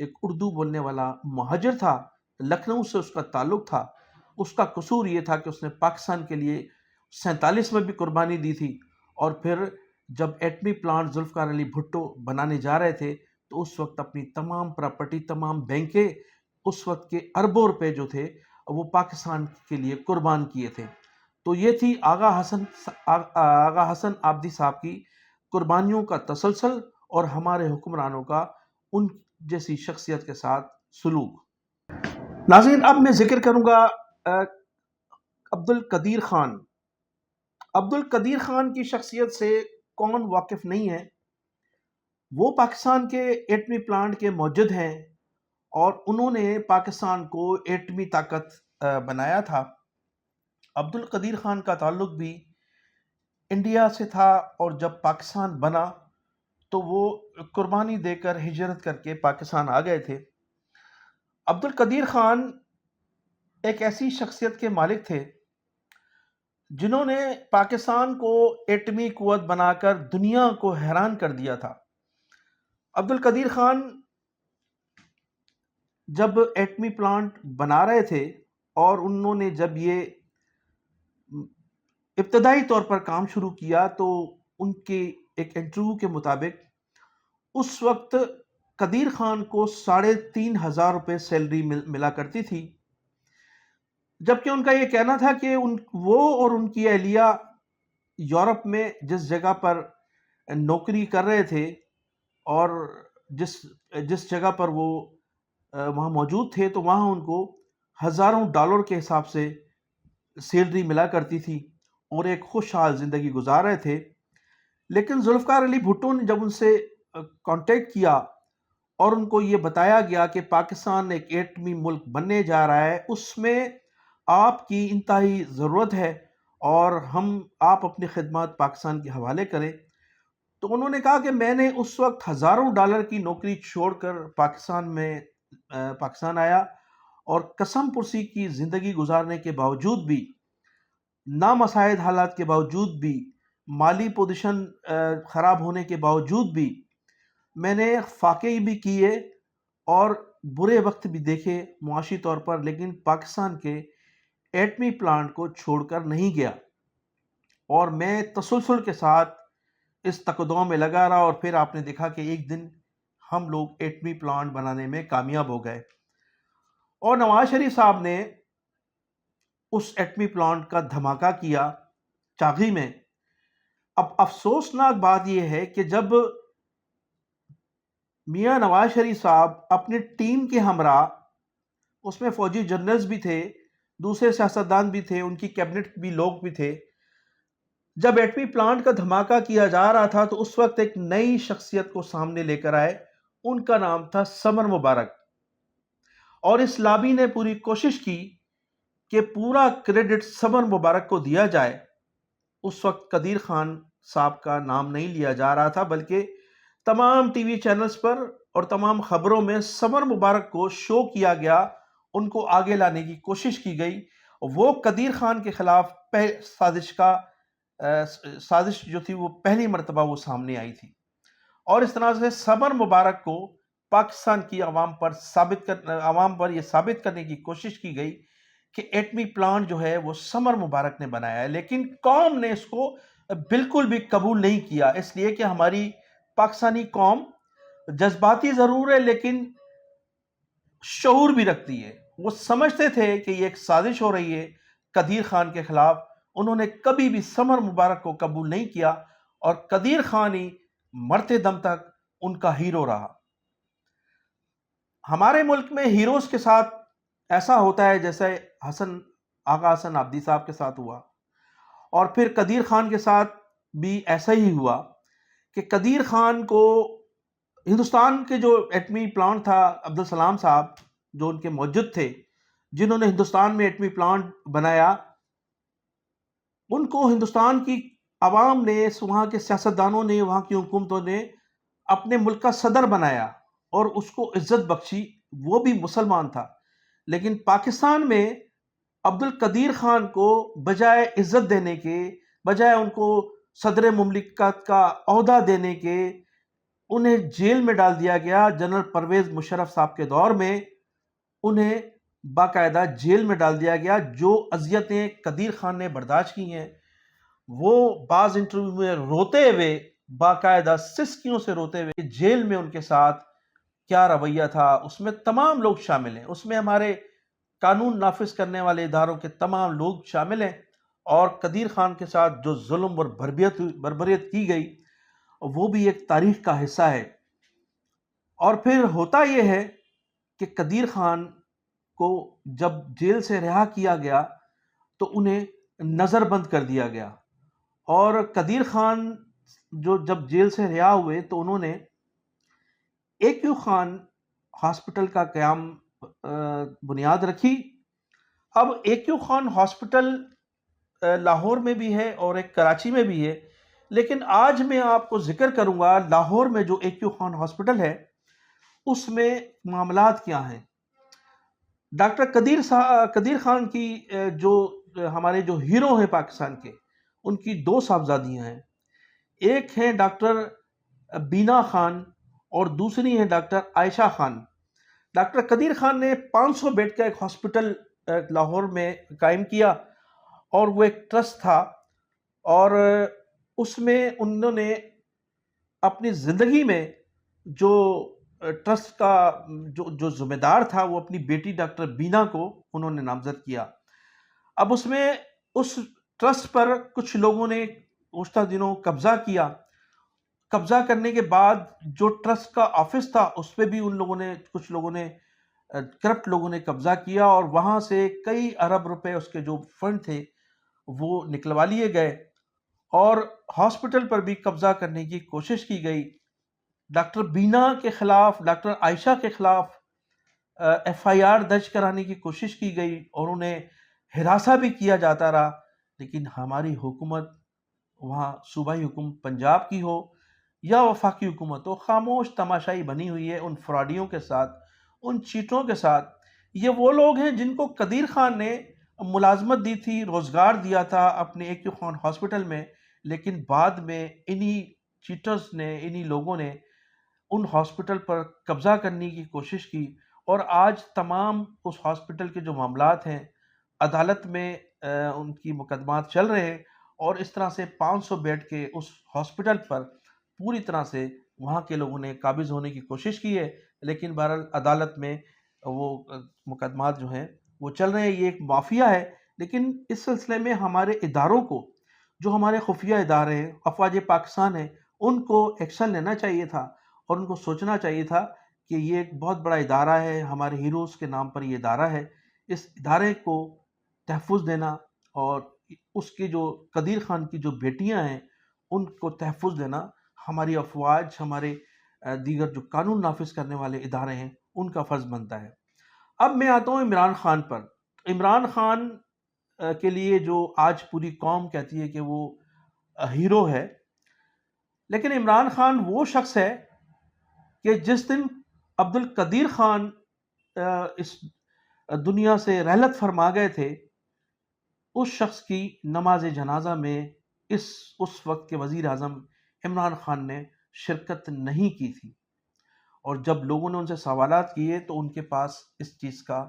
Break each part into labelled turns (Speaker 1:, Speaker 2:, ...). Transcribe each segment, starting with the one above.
Speaker 1: ایک اردو بولنے والا مہاجر تھا، لکھنؤ سے اس کا تعلق تھا. اس کا قصور یہ تھا کہ اس نے پاکستان کے لیے 47 میں بھی قربانی دی تھی، اور پھر جب ایٹمی پلانٹ ذوالفقار علی بھٹو بنانے جا رہے تھے تو اس وقت اپنی تمام پراپرٹی، تمام بینکیں، اس وقت کے اربوں روپے جو تھے وہ پاکستان کے لیے قربان کیے تھے. تو یہ تھی آغا حسن آبدی صاحب کی قربانیوں کا تسلسل اور ہمارے حکمرانوں کا ان جیسی شخصیت کے ساتھ سلوک. ناظرین، اب میں ذکر کروں گا عبد القدیر خان. عبد القدیر خان کی شخصیت سے کون واقف نہیں ہے؟ وہ پاکستان کے ایٹمی پلانٹ کے موجد ہیں اور انہوں نے پاکستان کو ایٹمی طاقت بنایا تھا. عبد القدیر خان کا تعلق بھی انڈیا سے تھا، اور جب پاکستان بنا تو وہ قربانی دے کر ہجرت کر کے پاکستان آ گئے تھے. عبد القدیر خان ایک ایسی شخصیت کے مالک تھے جنہوں نے پاکستان کو ایٹمی قوت بنا کر دنیا کو حیران کر دیا تھا. عبد القدیر خان جب ایٹمی پلانٹ بنا رہے تھے اور انہوں نے جب یہ ابتدائی طور پر کام شروع کیا تو ان کے ایک انٹرویو کے مطابق اس وقت قدیر خان کو 3,500 روپے سیلری ملا کرتی تھی، جبکہ ان کا یہ کہنا تھا کہ وہ اور ان کی اہلیہ یورپ میں جس جگہ پر نوکری کر رہے تھے اور جس جگہ پر وہ وہاں موجود تھے تو وہاں ان کو ہزاروں ڈالر کے حساب سے سیلری ملا کرتی تھی اور ایک خوشحال زندگی گزار رہے تھے. لیکن ذوالفقار علی بھٹو نے جب ان سے کانٹیکٹ کیا اور ان کو یہ بتایا گیا کہ پاکستان ایک ایٹمی ملک بننے جا رہا ہے، اس میں آپ کی انتہائی ضرورت ہے اور آپ اپنی خدمات پاکستان کے حوالے کریں، تو انہوں نے کہا کہ میں نے اس وقت ہزاروں ڈالر کی نوکری چھوڑ کر پاکستان آیا، اور قسم پرسی کی زندگی گزارنے کے باوجود بھی، نامساعد حالات کے باوجود بھی، مالی پوزیشن خراب ہونے کے باوجود بھی میں نے فاقے بھی کیے اور برے وقت بھی دیکھے معاشی طور پر، لیکن پاکستان کے ایٹمی پلانٹ کو چھوڑ کر نہیں گیا، اور میں تسلسل کے ساتھ اس تقدم میں لگا رہا، اور پھر آپ نے دیکھا کہ ایک دن ہم لوگ ایٹمی پلانٹ بنانے میں کامیاب ہو گئے. اور نواز شریف صاحب نے اس ایٹمی پلانٹ کا دھماکہ کیا چاغی میں. اب افسوسناک بات یہ ہے کہ جب میاں نواز شریف صاحب اپنی ٹیم کے ہمراہ، اس میں فوجی جنرلز بھی تھے، دوسرے سیاستدان بھی تھے، ان کی کیبنٹ بھی لوگ بھی تھے، جب ایٹمی پلانٹ کا دھماکہ کیا جا رہا تھا تو اس وقت ایک نئی شخصیت کو سامنے لے کر آئے. ان کا نام تھا سمر مبارک، اور اس لابی نے پوری کوشش کی کہ پورا کریڈٹ سمر مبارک کو دیا جائے. اس وقت قدیر خان صاحب کا نام نہیں لیا جا رہا تھا، بلکہ تمام ٹی وی چینلز پر اور تمام خبروں میں سمر مبارک کو شو کیا گیا، ان کو آگے لانے کی کوشش کی گئی. وہ قدیر خان کے خلاف سازش جو تھی وہ پہلی مرتبہ وہ سامنے آئی تھی، اور اس طرح سے سمر مبارک کو پاکستان کی عوام پر یہ ثابت کرنے کی کوشش کی گئی کہ ایٹمی پلانٹ جو ہے وہ سمر مبارک نے بنایا ہے. لیکن قوم نے اس کو بالکل بھی قبول نہیں کیا، اس لیے کہ ہماری پاکستانی قوم جذباتی ضرور ہے لیکن شعور بھی رکھتی ہے. وہ سمجھتے تھے کہ یہ ایک سازش ہو رہی ہے قدیر خان کے خلاف. انہوں نے کبھی بھی سمر مبارک کو قبول نہیں کیا، اور قدیر خان ہی مرتے دم تک ان کا ہیرو رہا. ہمارے ملک میں ہیروز کے ساتھ ایسا ہوتا ہے جیسے آغا حسن آبدی صاحب کے ساتھ ہوا، اور پھر قدیر خان کے ساتھ بھی ایسا ہی ہوا کہ قدیر خان کو ہندوستان کے جو ایٹمی پلانٹ تھا، عبدالسلام صاحب جو ان کے موجد تھے، جنہوں نے ہندوستان میں ایٹمی پلانٹ بنایا، ان کو ہندوستان کی عوام نے، وہاں کے سیاستدانوں نے، وہاں کی حکومتوں نے اپنے ملک کا صدر بنایا اور اس کو عزت بخشی. وہ بھی مسلمان تھا، لیکن پاکستان میں عبد القدیر خان کو بجائے عزت دینے کے، بجائے ان کو صدر مملکت کا عہدہ دینے کے، انہیں جیل میں ڈال دیا گیا. جنرل پرویز مشرف صاحب کے دور میں انہیں باقاعدہ جیل میں ڈال دیا گیا. جو اذیتیں قدیر خان نے برداشت کی ہیں وہ بعض انٹرویو میں روتے ہوئے، باقاعدہ سسکیوں سے روتے ہوئے، جیل میں ان کے ساتھ کیا رویہ تھا، اس میں تمام لوگ شامل ہیں. اس میں ہمارے قانون نافذ کرنے والے اداروں کے تمام لوگ شامل ہیں. اور قدیر خان کے ساتھ جو ظلم اور بربریت کی گئی وہ بھی ایک تاریخ کا حصہ ہے. اور پھر ہوتا یہ ہے کہ قدیر خان کو جب جیل سے رہا کیا گیا تو انہیں نظر بند کر دیا گیا. اور قدیر خان جو جب جیل سے رہا ہوئے تو انہوں نے AQ خان ہاسپٹل کا قیام بنیاد رکھی. اب AQ خان ہاسپٹل لاہور میں بھی ہے اور ایک کراچی میں بھی ہے، لیکن آج میں آپ کو ذکر کروں گا لاہور میں جو AQ خان ہاسپٹل ہے اس میں معاملات کیا ہیں. ڈاکٹر قدیر خان کی جو ہمارے جو ہیرو ہیں پاکستان کے، ان کی دو صاحبزادیاں ہیں. ایک ہیں ڈاکٹر بینا خان اور دوسری ہیں ڈاکٹر عائشہ خان. ڈاکٹر قدیر خان نے 500 بیڈ کا ایک ہاسپٹل لاہور میں قائم کیا اور وہ ایک ٹرسٹ تھا. اور اس میں انہوں نے اپنی زندگی میں جو ٹرسٹ کا جو ذمہ دار تھا وہ اپنی بیٹی ڈاکٹر بینا کو انہوں نے نامزد کیا. اب اس میں اس ٹرسٹ پر کچھ لوگوں نے گزشتہ دنوں قبضہ کیا. قبضہ کرنے کے بعد جو ٹرسٹ کا آفس تھا اس پہ بھی کچھ لوگوں نے کرپٹ لوگوں نے قبضہ کیا اور وہاں سے کئی ارب روپے اس کے جو فنڈ تھے وہ نکلوا لیے گئے اور ہاسپٹل پر بھی قبضہ کرنے کی کوشش کی گئی. ڈاکٹر بینا کے خلاف، ڈاکٹر عائشہ کے خلاف FIR درج کرانے کی کوشش کی گئی اور انہیں ہراساں بھی کیا جاتا رہا. لیکن ہماری حکومت، وہاں صوبائی حکومت پنجاب کی ہو یا وفاقی حکومت ہو، خاموش تماشائی بنی ہوئی ہے ان فراڈیوں کے ساتھ، ان چیٹوں کے ساتھ. یہ وہ لوگ ہیں جن کو قدیر خان نے ملازمت دی تھی، روزگار دیا تھا اپنے AQ خان ہاسپٹل میں، لیکن بعد میں انہی چیٹرز نے، انہی لوگوں نے ان ہاسپٹل پر قبضہ کرنے کی کوشش کی. اور آج تمام اس ہاسپٹل کے جو معاملات ہیں عدالت میں ان کی مقدمات چل رہے ہیں اور اس طرح سے 500 بیڈ کے اس ہاسپٹل پر پوری طرح سے وہاں کے لوگوں نے قابض ہونے کی کوشش کی ہے. لیکن بہرحال عدالت میں وہ مقدمات جو ہیں وہ چل رہے ہیں. یہ ایک مافیا ہے. لیکن اس سلسلے میں ہمارے اداروں کو، جو ہمارے خفیہ ادارے ہیں، افواج پاکستان ہیں، ان کو ایکشن لینا چاہیے تھا اور ان کو سوچنا چاہیے تھا کہ یہ ایک بہت بڑا ادارہ ہے، ہمارے ہیروز کے نام پر یہ ادارہ ہے. اس ادارے کو تحفظ دینا اور اس کی جو قدیر خان کی جو بیٹیاں ہیں ان کو تحفظ دینا ہماری افواج، ہمارے دیگر جو قانون نافذ کرنے والے ادارے ہیں ان کا فرض بنتا ہے. اب میں آتا ہوں عمران خان پر. عمران خان کے لیے جو آج پوری قوم کہتی ہے کہ وہ ہیرو ہے، لیکن عمران خان وہ شخص ہے کہ جس دن عبد القدیر خان اس دنیا سے رحلت فرما گئے تھے، اس شخص کی نماز جنازہ میں اس وقت کے وزیر اعظم عمران خان نے شرکت نہیں کی تھی. اور جب لوگوں نے ان سے سوالات کیے تو ان کے پاس اس چیز کا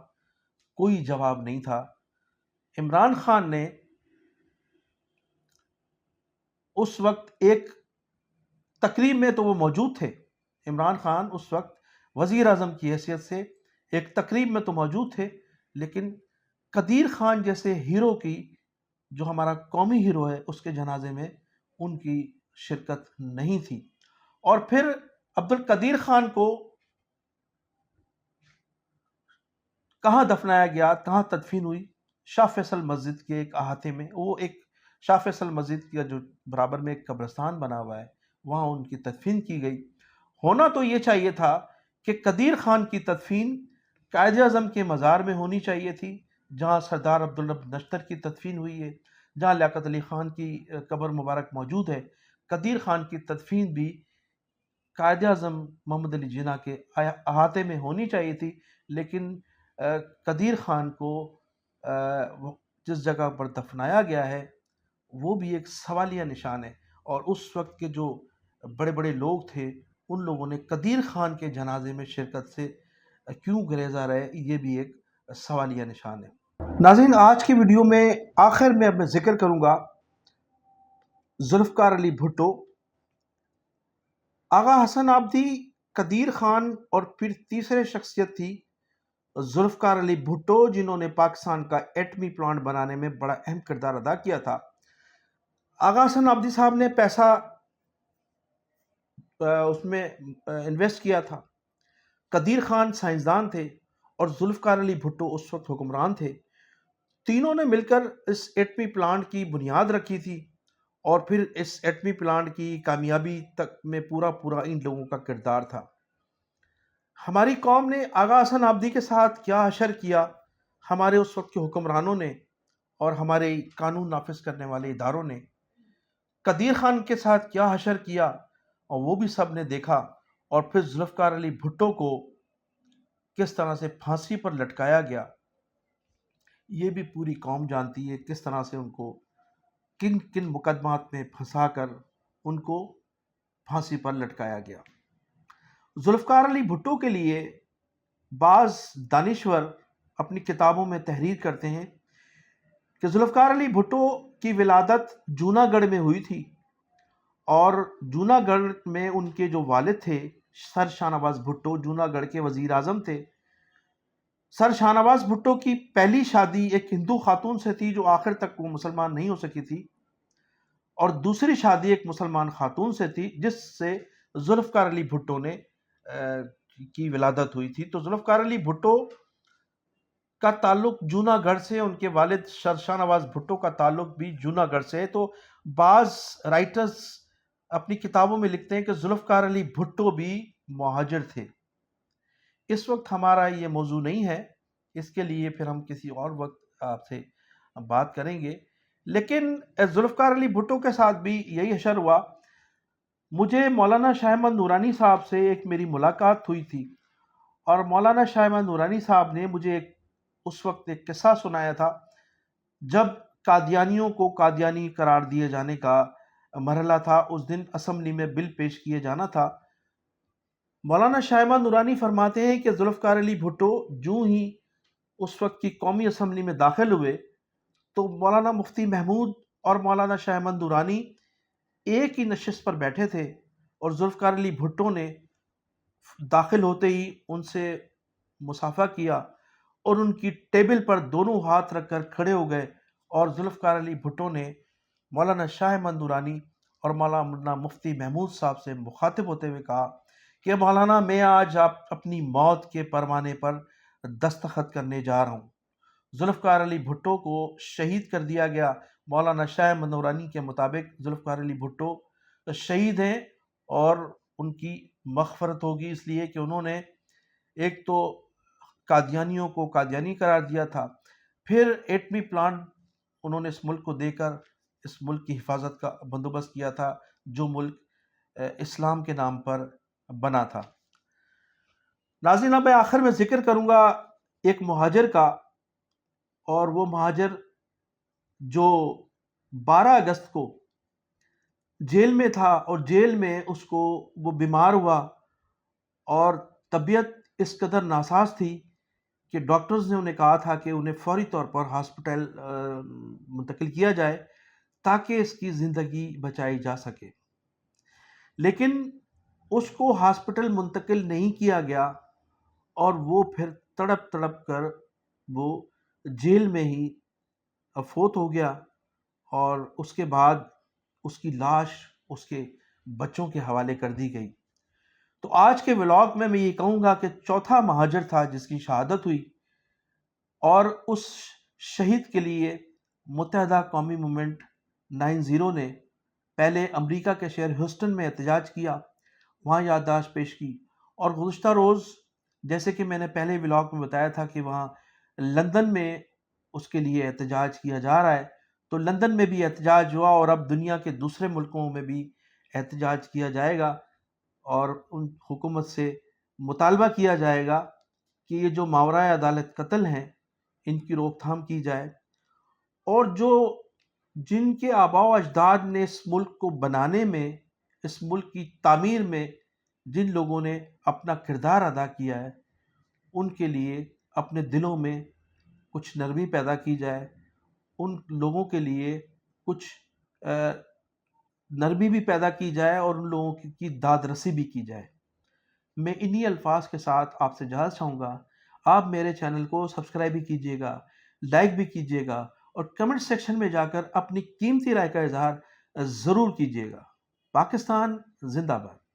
Speaker 1: کوئی جواب نہیں تھا. عمران خان نے اس وقت ایک تقریب میں تو وہ موجود تھے، عمران خان اس وقت وزیر اعظم کی حیثیت سے ایک تقریب میں تو موجود تھے، لیکن قدیر خان جیسے ہیرو کی، جو ہمارا قومی ہیرو ہے، اس کے جنازے میں ان کی شرکت نہیں تھی. اور پھر عبد القدیر خان کو کہاں دفنایا گیا، کہاں تدفین ہوئی؟ شاہ فیصل مسجد کے ایک احاطے میں. وہ ایک شاہ فیصل مسجد کا جو برابر میں ایک قبرستان بنا ہوا ہے، وہاں ان کی تدفین کی گئی. ہونا تو یہ چاہیے تھا کہ قدیر خان کی تدفین قائد اعظم کے مزار میں ہونی چاہیے تھی، جہاں سردار عبدالرب نشتر کی تدفین ہوئی ہے، جہاں لیاقت علی خان کی قبر مبارک موجود ہے. قدیر خان کی تدفین بھی قائد اعظم محمد علی جناح کے احاطے میں ہونی چاہیے تھی. لیکن قدیر خان کو جس جگہ پر دفنایا گیا ہے وہ بھی ایک سوالیہ نشان ہے. اور اس وقت کے جو بڑے بڑے لوگ تھے ان لوگوں نے قدیر خان کے جنازے میں شرکت سے کیوں گریزا رہے، یہ بھی ایک سوالیہ نشان ہے۔ ناظرین، آج کی ویڈیو میں آخر میں اب میں ذکر کروں گا ذوالفقار علی بھٹو۔ آغا حسن آبدی، قدیر خان اور پھر تیسرے شخصیت تھی ذوالفقار علی بھٹو، جنہوں نے پاکستان کا ایٹمی پلانٹ بنانے میں بڑا اہم کردار ادا کیا تھا۔ آغا حسن آبدی صاحب نے پیسہ اس میں انویسٹ کیا تھا، قدیر خان سائنسدان تھے اور ذوالفقار علی بھٹو اس وقت حکمران تھے۔ تینوں نے مل کر اس ایٹمی پلانٹ کی بنیاد رکھی تھی، اور پھر اس ایٹمی پلانٹ کی کامیابی تک میں پورا ان لوگوں کا کردار تھا۔ ہماری قوم نے آغا حسن آبدی کے ساتھ کیا حشر کیا، ہمارے اس وقت کے حکمرانوں نے اور ہمارے قانون نافذ کرنے والے اداروں نے قدیر خان کے ساتھ کیا حشر کیا، اور وہ بھی سب نے دیکھا۔ اور پھر ذوالفقار علی بھٹو کو کس طرح سے پھانسی پر لٹکایا گیا، یہ بھی پوری قوم جانتی ہے، کس طرح سے ان کو کن کن مقدمات میں پھنسا کر ان کو پھانسی پر لٹکایا گیا۔ ذوالفقار علی بھٹو کے لیے بعض دانشور اپنی کتابوں میں تحریر کرتے ہیں کہ ذوالفقار علی بھٹو کی ولادت جونا گڑھ میں ہوئی تھی، اور جونا گڑھ میں ان کے جو والد تھے سر شاہ نواز بھٹو، جونا گڑھ کے وزیر اعظم تھے۔ سر شاہ نواز بھٹو کی پہلی شادی ایک ہندو خاتون سے تھی جو آخر تک وہ مسلمان نہیں ہو سکی تھی، اور دوسری شادی ایک مسلمان خاتون سے تھی جس سے ذوالفقار علی بھٹو نے کی ولادت ہوئی تھی۔ تو ذوالفقار علی بھٹو کا تعلق جونا گڑھ سے، ان کے والد سر شاہ نواز بھٹو کا تعلق بھی جونا گڑھ سے ہے۔ تو بعض رائٹرز اپنی کتابوں میں لکھتے ہیں کہ ذوالفقار علی بھٹو بھی مہاجر تھے۔ اس وقت ہمارا یہ موضوع نہیں ہے، اس کے لیے پھر ہم کسی اور وقت آپ سے بات کریں گے، لیکن ذوالفقار علی بھٹو کے ساتھ بھی یہی حشر ہوا۔ مجھے مولانا شاہ احمد نورانی صاحب سے ایک میری ملاقات ہوئی تھی، اور مولانا شاہ احمد نورانی صاحب نے مجھے اس وقت ایک قصہ سنایا تھا جب قادیانیوں کو قادیانی قرار دیے جانے کا مرحلہ تھا۔ اس دن اسمبلی میں بل پیش کیے جانا تھا۔ مولانا شاہ احمد نورانی فرماتے ہیں کہ ذوالفقار علی بھٹو جو ہی اس وقت کی قومی اسمبلی میں داخل ہوئے تو مولانا مفتی محمود اور مولانا شاہ احمد نورانی ایک ہی نشست پر بیٹھے تھے، اور ذوالفقار علی بھٹو نے داخل ہوتے ہی ان سے مصافحہ کیا اور ان کی ٹیبل پر دونوں ہاتھ رکھ کر کھڑے ہو گئے، اور ذوالفقار علی بھٹو نے مولانا شاہ احمد نورانی اور مولانا مفتی محمود صاحب سے مخاطب ہوتے ہوئے کہا کہ مولانا، میں آج اپنی موت کے پروانے پر دستخط کرنے جا رہا ہوں۔ ذوالفقار علی بھٹو کو شہید کر دیا گیا۔ مولانا شاہ احمد نورانی کے مطابق ذوالفقار علی بھٹو شہید ہیں، اور ان کی مغفرت ہوگی، اس لیے کہ انہوں نے ایک تو قادیانیوں کو قادیانی قرار دیا تھا، پھر ایٹمی پلانٹ انہوں نے اس ملک کو دے کر اس ملک کی حفاظت کا بندوبست کیا تھا، جو ملک اسلام کے نام پر بنا تھا۔ ناظرین، اب میں آخر میں ذکر کروں گا ایک مہاجر کا، اور وہ مہاجر جو 12 اگست کو جیل میں تھا، اور جیل میں اس کو وہ بیمار ہوا، اور طبیعت اس قدر ناساز تھی کہ ڈاکٹرز نے انہیں کہا تھا کہ انہیں فوری طور پر ہاسپٹل منتقل کیا جائے تاکہ اس کی زندگی بچائی جا سکے، لیکن اس کو ہاسپٹل منتقل نہیں کیا گیا، اور وہ پھر تڑپ کر وہ جیل میں ہی فوت ہو گیا، اور اس کے بعد اس کی لاش اس کے بچوں کے حوالے کر دی گئی۔ تو آج کے ولاگ میں یہ کہوں گا کہ چوتھا مہاجر تھا جس کی شہادت ہوئی، اور اس شہید کے لیے متحدہ قومی موومنٹ 90 نے پہلے امریکہ کے شہر ہیوسٹن میں احتجاج کیا، وہاں یادداشت پیش کی، اور گزشتہ روز جیسے کہ میں نے پہلے ولاگ میں بتایا تھا کہ وہاں لندن میں اس کے لیے احتجاج کیا جا رہا ہے، تو لندن میں بھی احتجاج ہوا، اور اب دنیا کے دوسرے ملکوں میں بھی احتجاج کیا جائے گا، اور ان حکومت سے مطالبہ کیا جائے گا کہ یہ جو ماورائے عدالت قتل ہیں ان کی روک تھام کی جائے، اور جن کے آباء و اجداد نے اس ملک کو بنانے میں، اس ملک کی تعمیر میں جن لوگوں نے اپنا کردار ادا کیا ہے ان کے لیے اپنے دلوں میں کچھ نرمی پیدا کی جائے، ان لوگوں کے لیے کچھ نرمی بھی پیدا کی جائے اور ان لوگوں کی داد رسی بھی کی جائے۔ میں انہی الفاظ کے ساتھ آپ سے اجازت چاہوں گا۔ آپ میرے چینل کو سبسکرائب بھی کیجیے گا، لائک بھی کیجیے گا اور کمنٹ سیکشن میں جا کر اپنی قیمتی رائے کا اظہار ضرور کیجیے گا۔ پاکستان زندہ باد۔